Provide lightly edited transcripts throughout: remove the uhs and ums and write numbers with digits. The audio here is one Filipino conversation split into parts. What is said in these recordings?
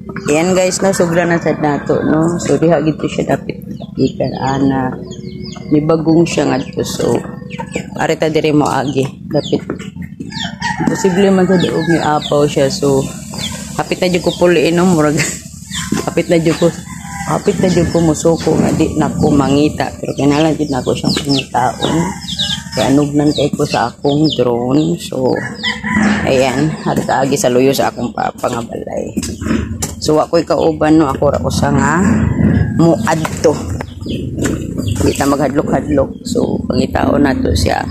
Ayan guys, no, sobra na sad nato, no. So diha gito siya dapat ikan ana. May bagong siya ngadto. So arita diri mo agi dapat. Posible man sa daog ni apaw siya. So hapit na jud ko puliin, no, murag. hapit na jud ko musuko nga di nako mangita. Pero kinalan jud nako siyang pangitaon. Kaya nugnan kay ko sa akong drone. So ayan, harita agi sa luyo sa akong pangabalay. So ako'y kauban, no, ako ra usa nga muadto. Hindi ta maghadlok-hadlok. So pangitaon nato siya.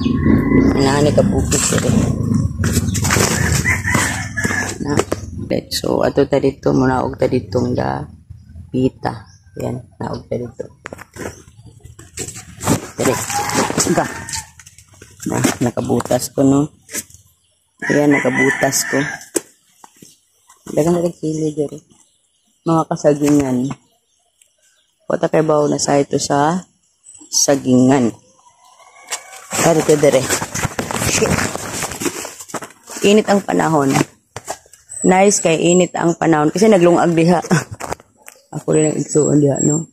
Nani ka bukid diri. Na, so ato ta dito muna og ta ditong da pita. Yan, naog ta dito. Diri. Ga. Na, nakabutas ko, no. Ayan, nakabutas ko. Dagang nagkili diri. Mga kasagingan. Wata kay bawo na sa ito sa sagingan. Arito dire. Init ang panahon. Nice kay init ang panahon kasi naglungag diha. Ako rin ang igsuon diha, no.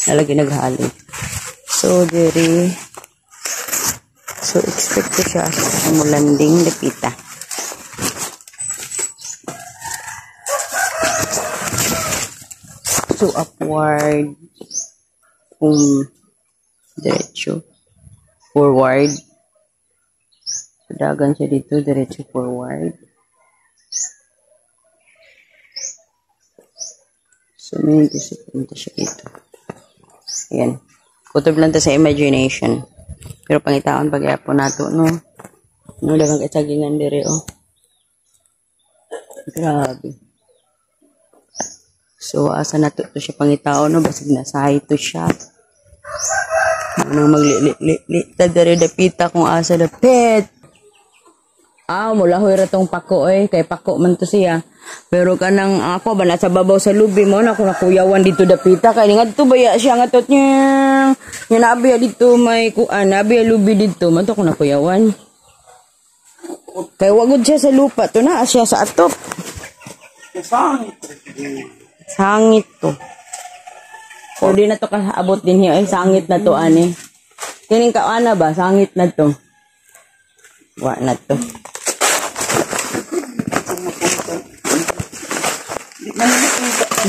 Nalagi naghali. So dire. So expect ko siya sa mulanding dapita. So upward, diretso, forward. Dagan siya dito, diretso forward. So minto siya dito. Ayan. Kutob lang to sa imagination. Pero pangitaon pag-iapon nato, no? No, dagang kasagingan dire, oh. Grabe. So, asa na to siya pangitao, no? Basig na sahay to siya. Anong magli-li-li-li. Tadari dapita kung asa dapit. Mula hoy ratong pako, eh. Kay pako man to siya. Pero kanang ako, ba nasa babaw sa lubi mo, na kung nakuyawan dito dapita. Kaya nga to baya siya nga tot niya. Yan nabiya dito may kuan. Nabiya lubi dito. Man to kung nakuyawan. Kaya wagod siya sa lupa. To na siya sa atop. Sangit to. O di na to kaabot din hiya. Sangit na to, ani. Kining kaana ba? Sangit na to. Wa na to.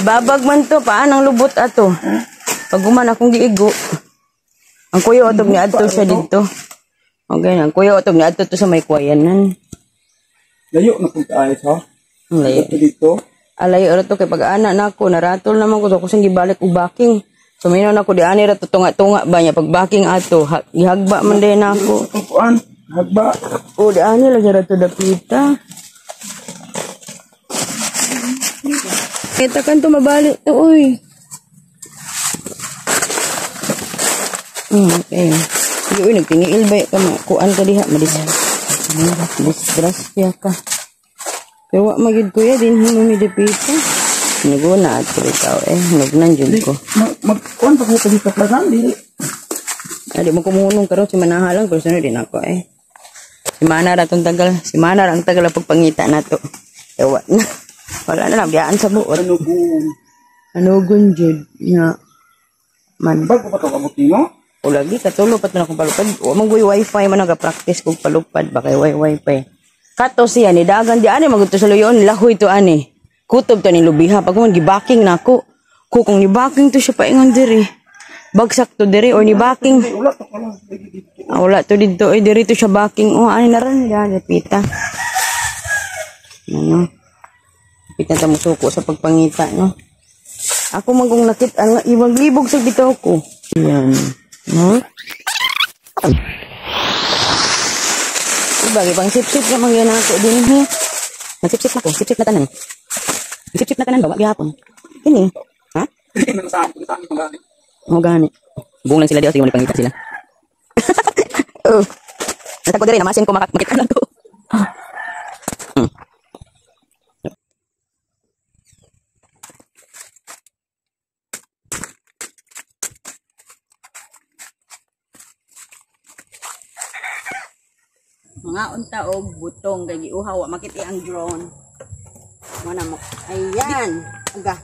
Babag man to. Paanang lubot ato? Pag guman akong giigo. Ang kuya otob ni adto siya dito. Okay na. Ang kuya otob ni adto to sa may kwayanan. Layo na kung kaayos, ha? Layo. Dito. Alay ora to kay pag-ana nako naratol naman ko so kusang gibalik og backing. So minaw nako di ani ra to tunga-tunga ba nya pag backing ato gihagba man din nako. Kuan, hagba. O di ani lagi ra to dapita. Kita kan to mabalik to oy. Okay. Sige uy nagtingiil ba ka kuan ka diha disgrasya ka. Pero wak magid kuya din himo mi dapita. Naguna at ikaw nagnan jud ko. Magkuan pa ko sa plagan dili. Adi mo kumunong karon si manahalang pero sunod din ako Si Mana ra tong tagal, si Mana ra ang tagal pagpangita nato. Ewa na. Wala na lang biyaan sa buot. Anugon jud nya. Man Bago pa to kabuti mo? o lagi katulo pat na akong palupad. O manggoy wifi man naga-practice kog palupad ba kay wifi. Kato siya ni dagan di ani maguto sa luyon lahoy to ani. Kutob to ni lubiha pag man gibaking nako. Kung ni baking to siya paingon diri. Bagsak to diri or ni baking. Wala to dito ay diri to siya baking. Ani na ran ya pita. Ano? Pita ta musuko sa pagpangita no. Ako magong nakit ang ibang libog sa bitaw ko. Yan. No? Bagay pang sip-sip na mangyana ako din he. Nagsip-sip na ko, sip-sip na tanan. Sip-sip na tanan ba, gihapon. Kini, ha? Mo gani. Buong lang sila diyo, sige mo pangita sila. Natagpo diri namasin ko makita lang ko. Mga unta og butong kay giuhaw makiti ang drone. Mana mo? Ayan. Aga.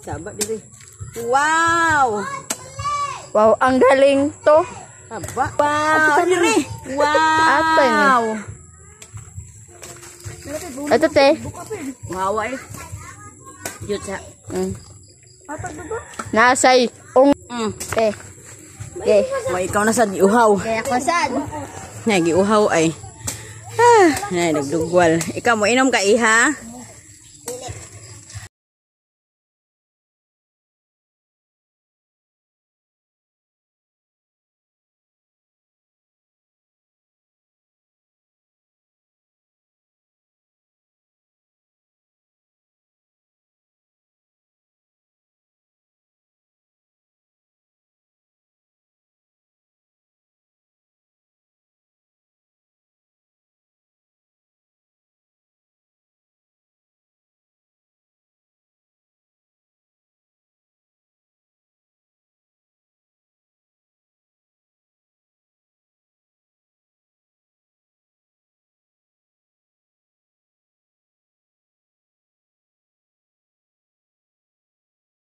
Sabat diri. Wow! Wow, ang galing to. Aba. Wow! Diri. Wow! Ito te. Wow ay. Jud sa. Nasay te. Okay. Wa ikaw na sa giuhaw. Kaya ko sad. Na giuhaw ay. Ah, na nagdugwal. Ikaw mo inom ka iha?